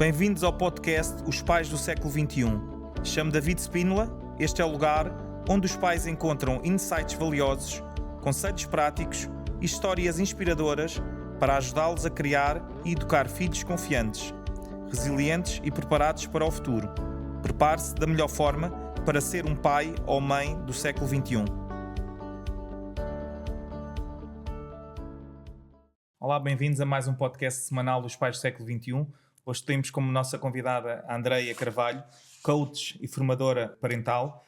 Bem-vindos ao podcast Os Pais do Século XXI. Chamo David Spínola. Este é o lugar onde os pais encontram insights valiosos, conselhos práticos e histórias inspiradoras para ajudá-los a criar e educar filhos confiantes, resilientes e preparados para o futuro. Prepare-se da melhor forma para ser um pai ou mãe do século XXI. Olá, bem-vindos a mais um podcast semanal dos Pais do Século XXI. Hoje temos como nossa convidada a Andreia Carvalho, coach e formadora parental.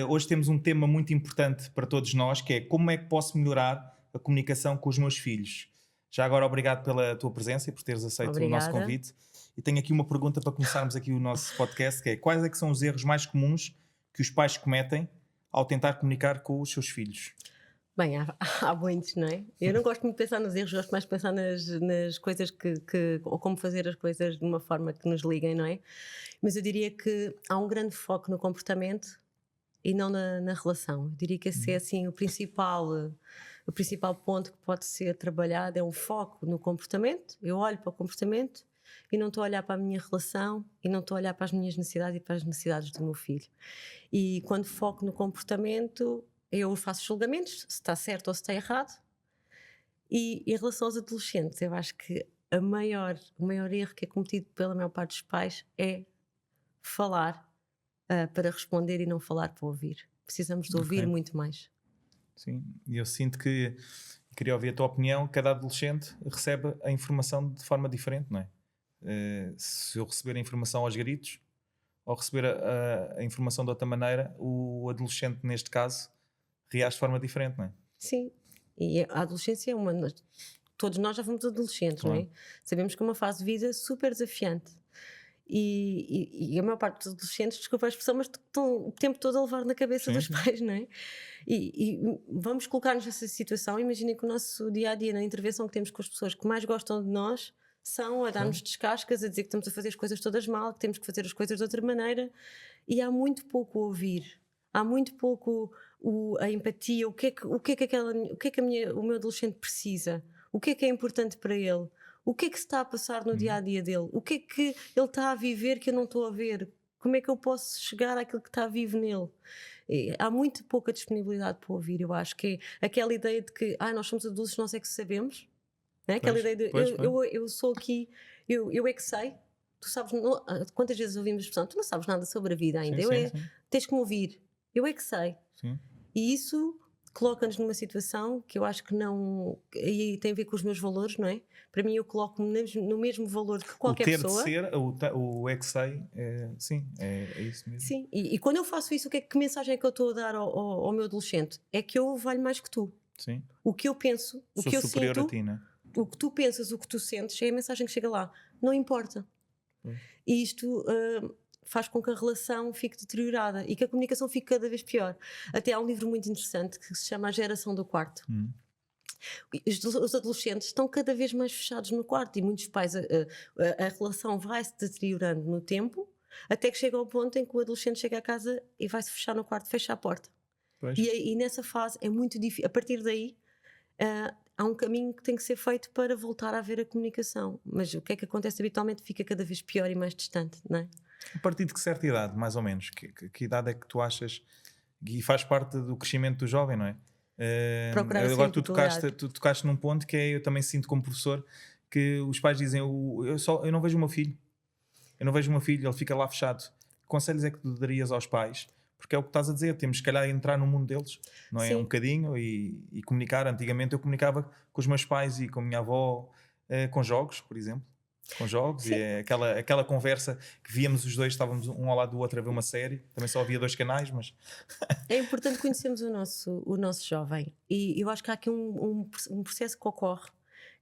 Hoje temos um tema muito importante para todos nós, que é como é que posso melhorar a comunicação com os meus filhos. Já agora, obrigado pela tua presença e por teres aceito o nosso convite. E tenho aqui uma pergunta para começarmos aqui o nosso podcast, que é: quais é que são os erros mais comuns que os pais cometem ao tentar comunicar com os seus filhos? Bem, há muitos, não é? Eu não gosto muito de pensar nos erros, gosto mais de pensar nas coisas ou como fazer as coisas de uma forma que nos liguem, não é? Mas eu diria que há um grande foco no comportamento e não na relação. Eu diria que esse é assim o principal ponto que pode ser trabalhado, é um foco no comportamento. Eu olho para o comportamento e não estou a olhar para a minha relação e não estou a olhar para as minhas necessidades e para as necessidades do meu filho. E quando foco no comportamento, eu faço julgamentos, se está certo ou se está errado. E em relação aos adolescentes, eu acho que o maior erro que é cometido pela maior parte dos pais é falar para responder e não falar para ouvir. Precisamos de ouvir muito mais. Sim, e eu sinto que, queria ouvir a tua opinião, cada adolescente recebe a informação de forma diferente, não é? Se eu receber a informação aos gritos ou receber a informação de outra maneira, o adolescente, neste caso, reage de forma diferente, não é? Sim, e a adolescência é todos nós já fomos adolescentes, Claro. não é? Sabemos que é uma fase de vida super desafiante. E a maior parte dos adolescentes, desculpa a expressão, mas estão o tempo todo a levar na cabeça dos pais, não é? E vamos colocar-nos nessa situação. Imaginem que o nosso dia-a-dia, na intervenção que temos com as pessoas que mais gostam de nós, são a dar-nos descascas, a dizer que estamos a fazer as coisas todas mal, que temos que fazer as coisas de outra maneira, e há muito pouco a ouvir. Há muito pouco a empatia, o que é que o meu adolescente precisa, o que é importante para ele, o que é que se está a passar no dia-a-dia dele, o que é que ele está a viver que eu não estou a ver, como é que eu posso chegar àquilo que está vivo nele. Há muito pouca disponibilidade para ouvir. Eu acho que é aquela ideia de que nós somos adultos, nós é que sabemos, não é? Aquela ideia de eu sou aqui, eu é que sei. Tu sabes, quantas vezes ouvimos a expressão, tu não sabes nada sobre a vida ainda, Sim. Tens que me ouvir, eu é que sei. Sim. E isso coloca-nos numa situação que eu acho que não. E tem a ver com os meus valores, não é? Para mim, eu coloco-me no mesmo valor que qualquer pessoa. O ter de ser, o é que sei, sim, é isso mesmo. Sim, e quando eu faço isso, que mensagem é que eu estou a dar ao meu adolescente? É que eu valho mais que tu. Sim. O que eu penso, o que eu superior sinto, a ti, não é? o que tu pensas, o que tu sentes, é a mensagem que chega lá. Não importa. E isto faz com que a relação fique deteriorada e que a comunicação fique cada vez pior. Até há um livro muito interessante que se chama A Geração do Quarto. Os adolescentes estão cada vez mais fechados no quarto e muitos pais, a relação vai se deteriorando no tempo, até que chega ao ponto em que o adolescente chega a casa e vai se fechar no quarto, fecha a porta. E nessa fase é muito difícil. A partir daí há um caminho que tem que ser feito para voltar a haver a comunicação, mas o que é que acontece habitualmente? Fica cada vez pior e mais distante, não é? A partir de que certa idade, mais ou menos? Que idade é que tu achas, e faz parte do crescimento do jovem, não é? Procurar Agora tu tocaste num ponto que eu também sinto como professor, que os pais dizem: eu não vejo o meu filho, ele fica lá fechado. Que conselhos é que tu darias aos pais? Porque é o que estás a dizer, temos se calhar entrar no mundo deles, não é? Sim. Um bocadinho e comunicar. Antigamente eu comunicava com os meus pais e com a minha avó com jogos, por exemplo. Com jogos. Sim. E é aquela conversa que víamos os dois, estávamos um ao lado do outro a ver uma série, também só havia 2 canais, mas É importante conhecermos o nosso jovem, e eu acho que há aqui um processo que ocorre,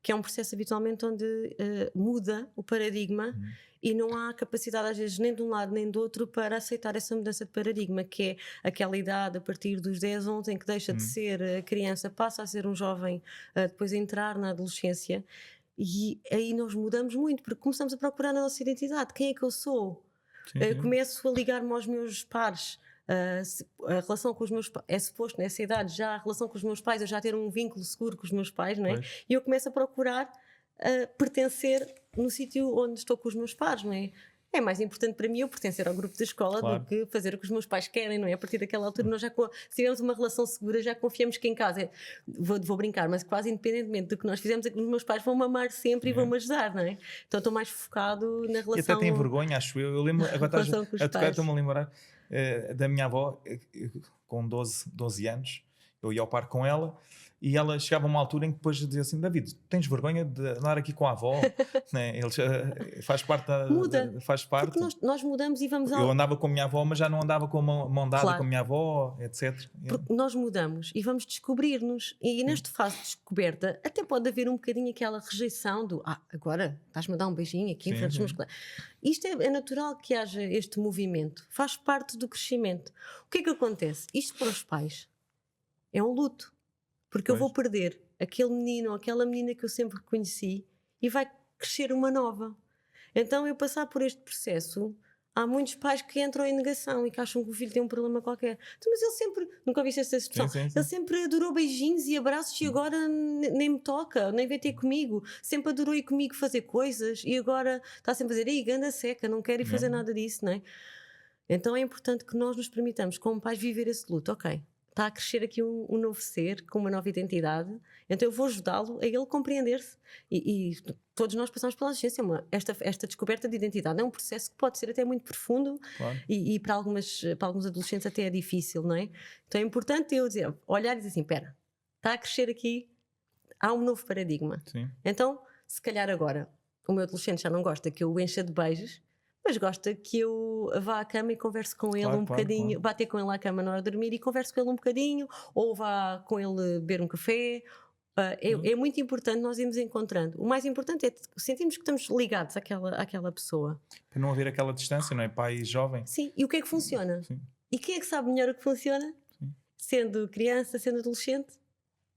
que é um processo habitualmente onde muda o paradigma e não há capacidade às vezes nem de um lado nem do outro para aceitar essa mudança de paradigma, que é aquela idade a partir dos 10, 11 em que deixa de ser criança, passa a ser um jovem, depois a entrar na adolescência. E aí nós mudamos muito, porque começamos a procurar na nossa identidade. Quem é que eu sou? Começo a ligar-me aos meus pares. A relação com os meus pais, é suposto nessa idade já a relação com os meus pais, eu já ter um vínculo seguro com os meus pais, não é? E eu começo a procurar pertencer no sítio onde estou com os meus pares, não é? É mais importante para mim eu pertencer ao grupo da escola Claro. do que fazer o que os meus pais querem, não é? A partir daquela altura nós se tivermos uma relação segura, já confiamos que em casa, vou brincar, mas quase independentemente do que nós fizemos, é que os meus pais vão-me amar sempre e vão-me ajudar, não é? Então estou mais focado na relação. E até tem vergonha, acho eu. Eu lembro, agora estás relação com os a tocar, pais. estou-me a lembrar da minha avó, com 12 anos, eu ia ao parque com ela. E ela chegava a uma altura em que depois dizia assim: David, tens vergonha de andar aqui com a avó? Né? Eles, faz parte Muda. faz parte. Porque nós mudamos e vamos Eu andava com a minha avó, mas já não andava com a mão dada Claro. com a minha avó, etc. Porque nós mudamos e vamos descobrir-nos. E nesta fase de descoberta, até pode haver um bocadinho aquela rejeição do agora estás-me a dar um beijinho aqui em frente dos meus colegas. Isto é natural que haja este movimento, faz parte do crescimento. O que é que acontece? Isto para os pais é um luto, porque eu vou perder aquele menino ou aquela menina que eu sempre reconheci e vai crescer uma nova. Então, eu passar por este processo. Há muitos pais que entram em negação e que acham que o filho tem um problema qualquer. Então, mas ele sempre, nunca ouviste essa expressão, Sim. ele sempre adorou beijinhos e abraços e agora nem me toca, nem vem ter comigo. Sempre adorou ir comigo fazer coisas e agora está sempre a dizer, ei, ganda seca, não quero ir fazer nada disso, não é? Então é importante que nós nos permitamos, como pais, viver esse luto. Ok, está a crescer aqui um novo ser, com uma nova identidade, então eu vou ajudá-lo a ele compreender-se. E todos nós passamos pela adolescência. Esta descoberta de identidade é um processo que pode ser até muito profundo. Claro. E para alguns adolescentes até é difícil, não é? Então é importante eu dizer, olhar e dizer assim, espera, está a crescer aqui, há um novo paradigma. Sim. Então, se calhar agora, o meu adolescente já não gosta que eu o encha de beijos, mas gosta que eu vá à cama e converse com ele um bocadinho, vá ter com ele à cama na hora de dormir e converse com ele um bocadinho, ou vá com ele beber um café. É muito importante nós irmos encontrando. O mais importante é sentirmos que estamos ligados àquela pessoa. Para não haver aquela distância, não é? Pai e jovem. Sim, e o que é que funciona? Sim. E quem é que sabe melhor o que funciona? Sim. Sendo criança, sendo adolescente,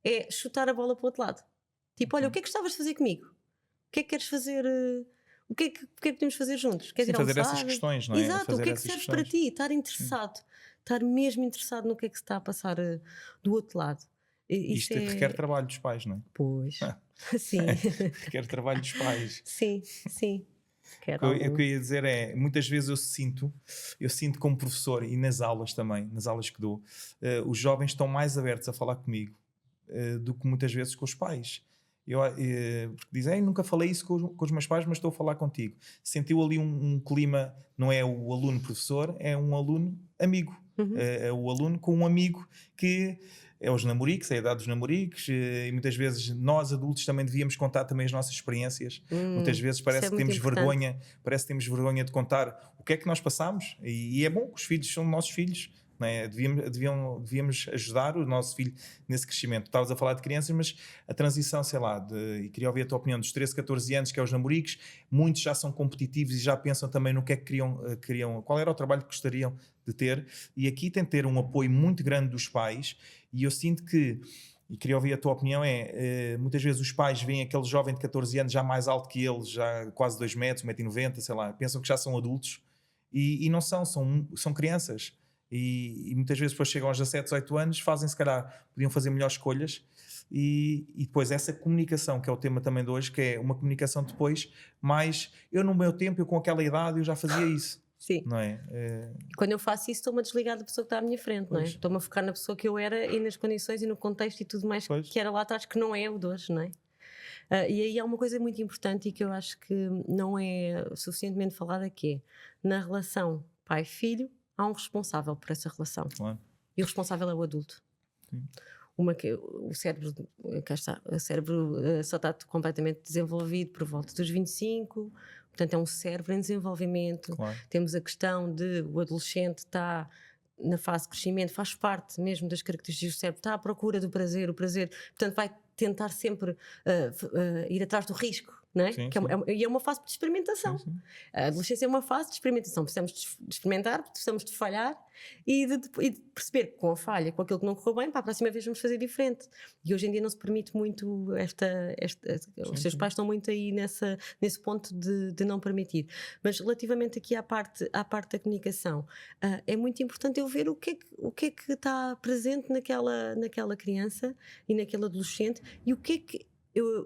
é chutar a bola para o outro lado. Tipo, olha, o que é que gostavas de fazer comigo? O que é que queres fazer? O que é que podemos fazer juntos? Queres ir fazer almoçar? essas questões, não é? Exato, Fazer o que é que essas serve questões. para ti? Estar interessado, estar mesmo interessado no que é que se está a passar do outro lado. Isto requer trabalho dos pais, não é? Pois, sim. Requer trabalho dos pais. Sim. O que eu ia dizer é, muitas vezes eu sinto como professor e nas aulas também, nas aulas que dou, os jovens estão mais abertos a falar comigo do que muitas vezes com os pais. Porque dizem, nunca falei isso com os meus pais, mas estou a falar contigo. Sentiu ali um clima, não é o aluno professor, é um aluno amigo. É o aluno com um amigo que é os namoricos, é a idade dos namoricos, e muitas vezes nós adultos também devíamos contar também as nossas experiências. Muitas vezes parece que temos vergonha de contar o que é que nós passamos, e é bom que os filhos são nossos filhos, não é? Devíamos ajudar o nosso filho nesse crescimento. Estavas a falar de crianças, mas a transição, sei lá, e queria ouvir a tua opinião, dos 13, 14 anos, que é os namoricos, muitos já são competitivos e já pensam também no que é que queriam, qual era o trabalho que gostariam de ter, e aqui tem de ter um apoio muito grande dos pais, e eu sinto que, e queria ouvir a tua opinião, muitas vezes os pais veem aquele jovem de 14 anos já mais alto que eles, já quase 2 metros, 1,90 m, sei lá, pensam que já são adultos, e não são crianças. E muitas vezes depois chegam aos 17, 18 anos, fazem se calhar, podiam fazer melhores escolhas, e depois essa comunicação, que é o tema também de hoje, que é uma comunicação depois, mas eu no meu tempo, eu com aquela idade, eu já fazia isso. Sim. Não é? Quando eu faço isso, estou-me a desligar da pessoa que está à minha frente, não é? Pois. Estou-me a focar na pessoa que eu era e nas condições e no contexto e tudo mais Pois. que era lá atrás, que não é o de hoje, não é? E aí há uma coisa muito importante e que eu acho que não é suficientemente falada, que é, na relação pai-filho, há um responsável por essa relação. Claro. E o responsável é o adulto. Sim. O cérebro só está completamente desenvolvido por volta dos 25, portanto é um cérebro em desenvolvimento. Claro. Temos a questão de o adolescente está na fase de crescimento, faz parte mesmo das características do cérebro, está à procura do prazer, portanto vai tentar sempre ir atrás do risco, não é? Sim, E é uma fase de experimentação. Sim. A adolescência é uma fase de experimentação, precisamos de experimentar, precisamos de falhar e de perceber que com a falha, com aquilo que não correu bem, para a próxima vez vamos fazer diferente. E hoje em dia não se permite muito os seus pais estão muito aí nesse ponto de não permitir. Mas relativamente aqui à parte da comunicação, é muito importante eu ver o que é que está presente naquela criança e naquele adolescente e o que é que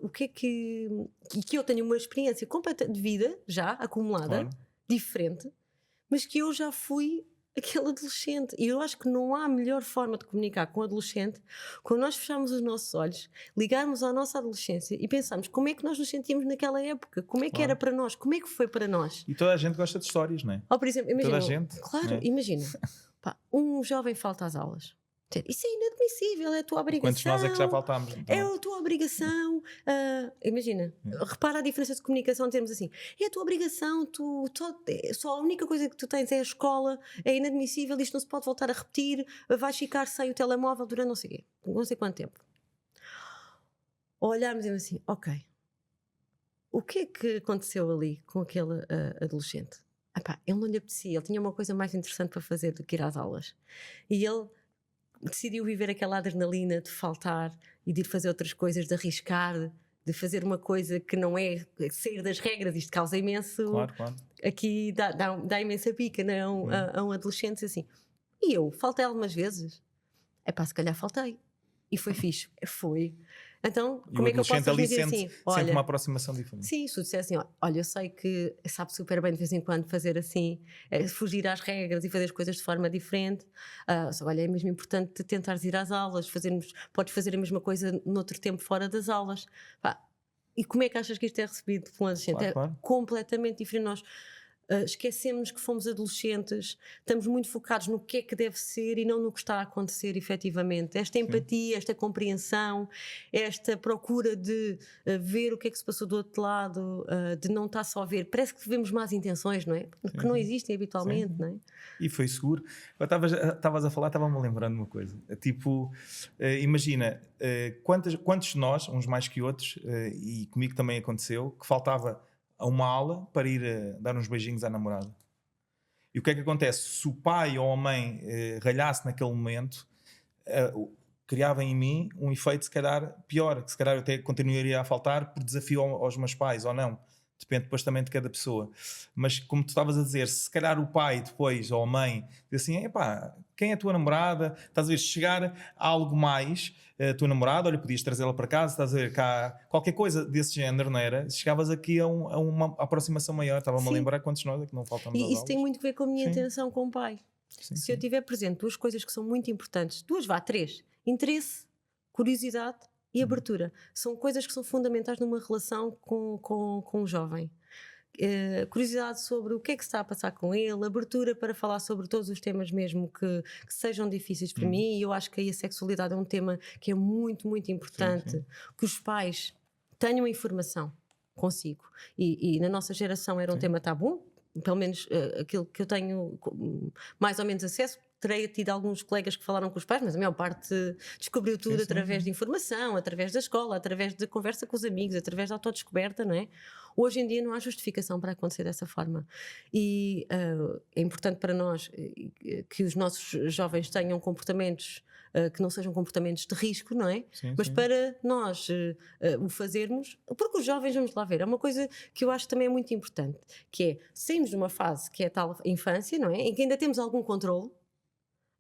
o que é que. E que eu tenho uma experiência completa de vida já acumulada, Claro. diferente, mas que eu já fui aquele adolescente. E eu acho que não há melhor forma de comunicar com o adolescente quando nós fecharmos os nossos olhos, ligarmos à nossa adolescência e pensarmos como é que nós nos sentíamos naquela época, como é que era Claro. para nós, como é que foi para nós. E toda a gente gosta de histórias, não é? Ou, por exemplo, Toda imagina, a gente, claro, né? imagina, pá, um jovem falta às aulas. Isso é inadmissível, é a tua E quantos de nós é que já obrigação. faltámos? É Então, a tua obrigação. Imagina, repara a diferença de comunicação, termos assim: é a tua obrigação, só a única coisa que tu tens é a escola, é inadmissível, isto não se pode voltar a repetir, vais ficar sem o telemóvel durante não sei quê, não sei quanto tempo. Ou olharmos e assim: ok, o que é que aconteceu ali com aquele adolescente? Epá, ele não lhe apetecia, ele tinha uma coisa mais interessante para fazer do que ir às aulas. E ele decidiu viver aquela adrenalina de faltar e de ir fazer outras coisas, de arriscar, de fazer uma coisa que não é sair das regras. Isto causa imenso. claro, claro. Aqui dá imensa pica, não é? A um adolescente assim. E eu faltei algumas vezes. É pá, se calhar faltei. E foi fixe. Foi. Então, E o como é que eu posso adolescente ali transmitir sente, assim? sente Olha, uma aproximação diferente. sim, se tu disser assim, olha, eu sei que sabe super bem de vez em quando fazer assim, fugir às regras e fazer as coisas de forma diferente. Só, olha, é mesmo importante tentares ir às aulas, podes fazer a mesma coisa noutro tempo fora das aulas. Pá, e como é que achas que isto é recebido por um adolescente? Claro, É claro. completamente diferente. Nós esquecemos que fomos adolescentes, estamos muito focados no que é que deve ser e não no que está a acontecer efetivamente. Esta empatia, esta compreensão, esta procura de ver o que é que se passou do outro lado, de não estar só a ver. Parece que vemos más intenções, não é? Que não existem habitualmente, Sim. não é? E foi seguro. Estavas a falar, estava-me lembrando de uma coisa. Tipo, imagina, quantos de nós, uns mais que outros, e comigo também aconteceu, que faltava a uma aula para ir dar uns beijinhos à namorada. E o que é que acontece? Se o pai ou a mãe ralhasse naquele momento, criava em mim um efeito se calhar pior, que se calhar eu até continuaria a faltar por desafio aos meus pais, ou não. Depende depois também de cada pessoa. Mas como tu estavas a dizer, se calhar o pai depois, ou a mãe, diz assim, epá, quem é a tua namorada? Estás a ver, chegar a algo mais, a tua namorada, olha, podias trazê-la para casa, estás a ver, cá, qualquer coisa desse género, não era? Chegavas aqui a uma aproximação maior. Estava-me a Sim. lembrar quantos nós é que não faltamos às E isso aulas. tem muito a ver com a minha Sim. intenção com o pai. Sim, Se eu sim. tiver presente duas coisas que são muito importantes, três: interesse, curiosidade e abertura. São coisas que são fundamentais numa relação com um jovem. Curiosidade sobre o que é que se está a passar com ele, abertura para falar sobre todos os temas mesmo que sejam difíceis para mim, e eu acho que aí a sexualidade é um tema que é muito, muito importante, sim. que os pais tenham informação consigo. E na nossa geração era um tema tabu, pelo menos aquilo que eu tenho mais ou menos acesso. Terei tido alguns colegas que falaram com os pais, mas a maior parte descobriu tudo Sim, através de informação, através da escola, através de conversa com os amigos, através da autodescoberta, não é? Hoje em dia não há justificação para acontecer dessa forma. E é importante para nós que os nossos jovens tenham comportamentos que não sejam comportamentos de risco, não é? Sim, Mas sim. para nós o fazermos, porque os jovens, vamos lá ver, é uma coisa que eu acho também é muito importante, que é, saímos de uma fase que é a tal infância, não é? Em que ainda temos algum controle,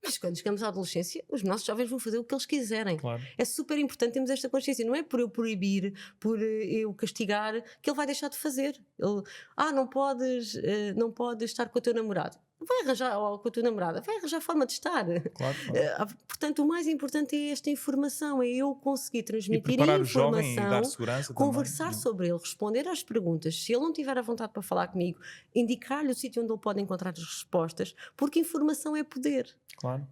mas quando chegamos à adolescência, os nossos jovens vão fazer o que eles quiserem. Claro. É super importante termos esta consciência. Não é por eu proibir, por eu castigar, que ele vai deixar de fazer. Ele, não podes estar com o teu namorado. Vai arranjar, ou com a tua namorada, vai arranjar forma de estar. Claro, claro. Portanto, o mais importante é esta informação, é eu conseguir E transmitir preparar o jovem e dar informação, segurança conversar também. sobre ele, responder às perguntas. Se ele não tiver a vontade para falar comigo, indicar-lhe o sítio onde ele pode encontrar as respostas, porque informação é poder. Claro.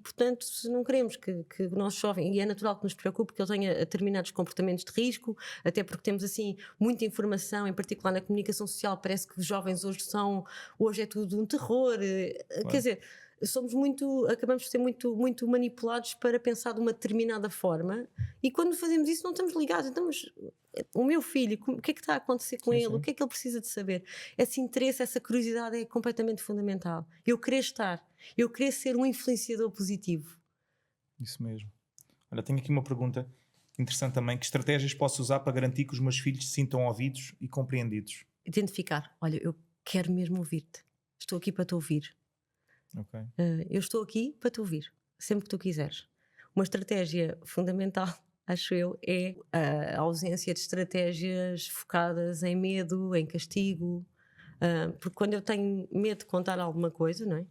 Portanto, se não queremos que o nosso jovem, e é natural que nos preocupe que ele tenha determinados comportamentos de risco, até porque temos assim muita informação, em particular na comunicação social, parece que os jovens hoje é tudo um terror, quer dizer, acabamos por ser muito manipulados para pensar de uma determinada forma, e quando fazemos isso não estamos ligados. Então, mas o meu filho, o que é que está a acontecer com ele? Sim. O que é que ele precisa de saber? Esse interesse, essa curiosidade é completamente fundamental. Eu querer ser um influenciador positivo. Isso mesmo. Olha, tenho aqui uma pergunta interessante também. Que estratégias posso usar para garantir que os meus filhos se sintam ouvidos e compreendidos? Identificar, olha, eu quero mesmo ouvir-te. Estou aqui para te ouvir. Ok. Eu estou aqui para te ouvir, sempre que tu quiseres. Uma estratégia fundamental acho eu, é a ausência de estratégias focadas em medo, em castigo. Porque quando eu tenho medo de contar alguma coisa, não é?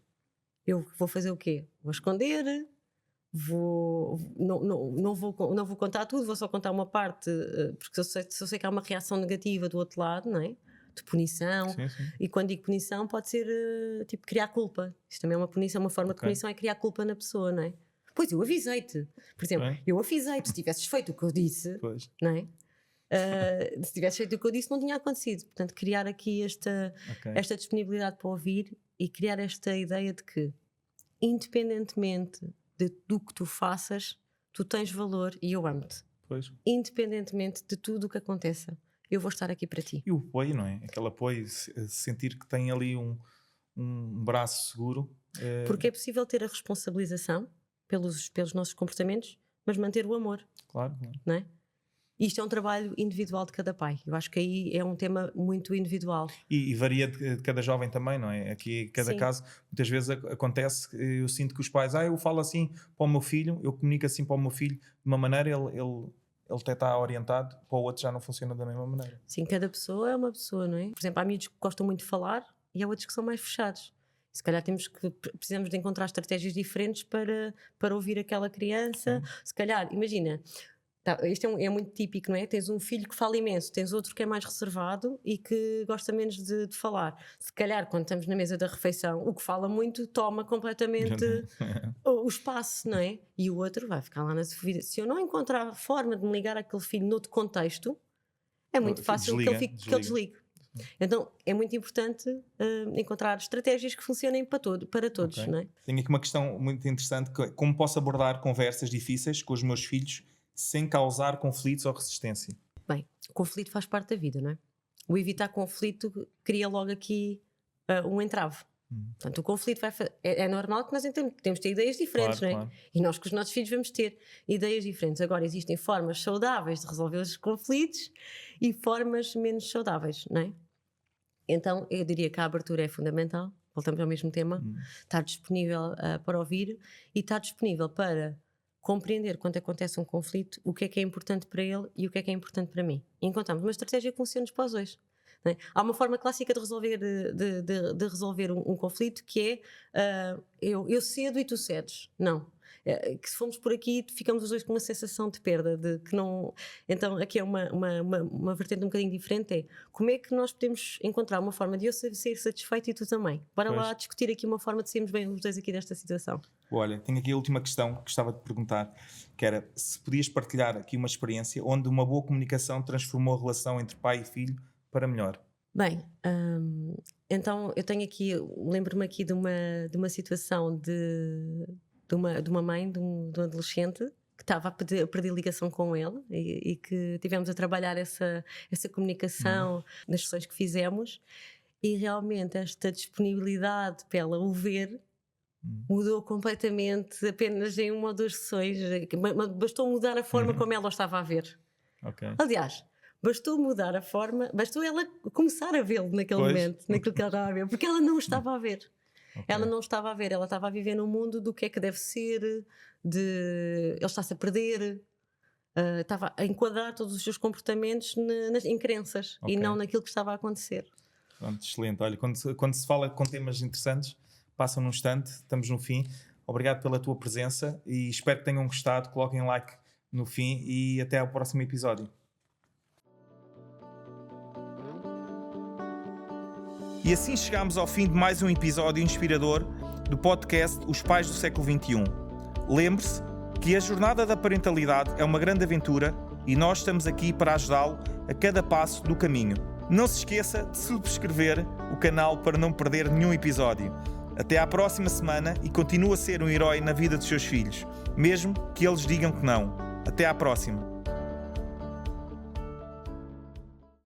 Eu vou fazer o quê? Vou esconder, não vou contar tudo, vou só contar uma parte, porque se eu sei que há uma reação negativa do outro lado, não é? De punição. Sim, sim. E quando digo punição, pode ser tipo criar culpa. Isto também é uma punição, uma forma de punição é criar culpa na pessoa, não é? Pois eu avisei-te, por exemplo, eu avisei-te, se tivesses feito o que eu disse, não é? Se tivesse feito o que eu disse, não tinha acontecido. Portanto, criar aqui esta disponibilidade para ouvir e criar esta ideia de que, independentemente do que tu faças, tu tens valor e eu amo-te. Independentemente de tudo o que aconteça, eu vou estar aqui para ti. E o apoio, não é? Aquele apoio, sentir que tem ali um braço seguro. Porque é possível ter a responsabilização pelos nossos comportamentos, mas manter o amor. Claro. Não é? Isto é um trabalho individual de cada pai. Eu acho que aí é um tema muito individual. E varia de cada jovem também, não é? Aqui, cada caso, muitas vezes acontece, eu sinto que os pais, eu falo assim para o meu filho, eu comunico assim para o meu filho, de uma maneira, ele até está orientado, para o outro já não funciona da mesma maneira. Sim, cada pessoa é uma pessoa, não é? Por exemplo, há miúdos que gostam muito de falar e há outros que são mais fechados. Se calhar precisamos de encontrar estratégias diferentes para ouvir aquela criança. Se calhar, imagina, isto é muito típico, não é? Tens um filho que fala imenso, tens outro que é mais reservado e que gosta menos de falar. Se calhar, quando estamos na mesa da refeição, o que fala muito toma completamente o espaço, não é? E o outro vai ficar lá na sua vida. Se eu não encontrar forma de me ligar àquele filho noutro contexto, é muito fácil que ele desligue. Então é muito importante encontrar estratégias que funcionem para todos, não é? Tenho aqui uma questão muito interessante, que é como posso abordar conversas difíceis com os meus filhos sem causar conflitos ou resistência? Bem, o conflito faz parte da vida, não é? O evitar conflito cria logo aqui um entrave. Portanto, o conflito é normal que nós temos de ter ideias diferentes, não é? Claro. E nós com os nossos filhos vamos ter ideias diferentes. Agora, existem formas saudáveis de resolver os conflitos e formas menos saudáveis, não é? Então, eu diria que a abertura é fundamental. Voltamos ao mesmo tema. Estar disponível para ouvir e estar disponível para compreender quando acontece um conflito, o que é importante para ele e o que é importante para mim. E encontramos uma estratégia que funcione para os dois. Não é? Há uma forma clássica de resolver um conflito que é eu cedo e tu cedes. Não. Que se formos por aqui ficamos os dois com uma sensação de perda, de que não. Então aqui é uma vertente um bocadinho diferente, é como é que nós podemos encontrar uma forma de eu ser satisfeito e tu também. Bora lá discutir aqui uma forma de sermos bem os dois aqui desta situação. Olha, tenho aqui a última questão que gostava de perguntar, que era se podias partilhar aqui uma experiência onde uma boa comunicação transformou a relação entre pai e filho para melhor. Bem, então eu tenho aqui, lembro-me aqui de uma situação de uma mãe, de um adolescente que estava a perder ligação com ele e que tivemos a trabalhar essa comunicação nas sessões que fizemos, e realmente esta disponibilidade para ela o ver mudou completamente apenas em uma ou duas sessões. Bastou mudar a forma como ela o estava a ver. Aliás, bastou mudar a forma, bastou ela começar a vê-lo naquele momento, naquilo que ela estava a ver, porque ela não o estava a ver. Ela não estava a ver, ela estava a viver num mundo do que é que deve ser, ele está-se a perder, estava a enquadrar todos os seus comportamentos em crenças e não naquilo que estava a acontecer. Pronto, excelente. Olha, quando se fala com temas interessantes, passa num instante, estamos no fim. Obrigado pela tua presença e espero que tenham gostado. Coloquem like no fim e até ao próximo episódio. E assim chegamos ao fim de mais um episódio inspirador do podcast Os Pais do Século XXI. Lembre-se que a jornada da parentalidade é uma grande aventura e nós estamos aqui para ajudá-lo a cada passo do caminho. Não se esqueça de subscrever o canal para não perder nenhum episódio. Até à próxima semana e continue a ser um herói na vida dos seus filhos, mesmo que eles digam que não. Até à próxima.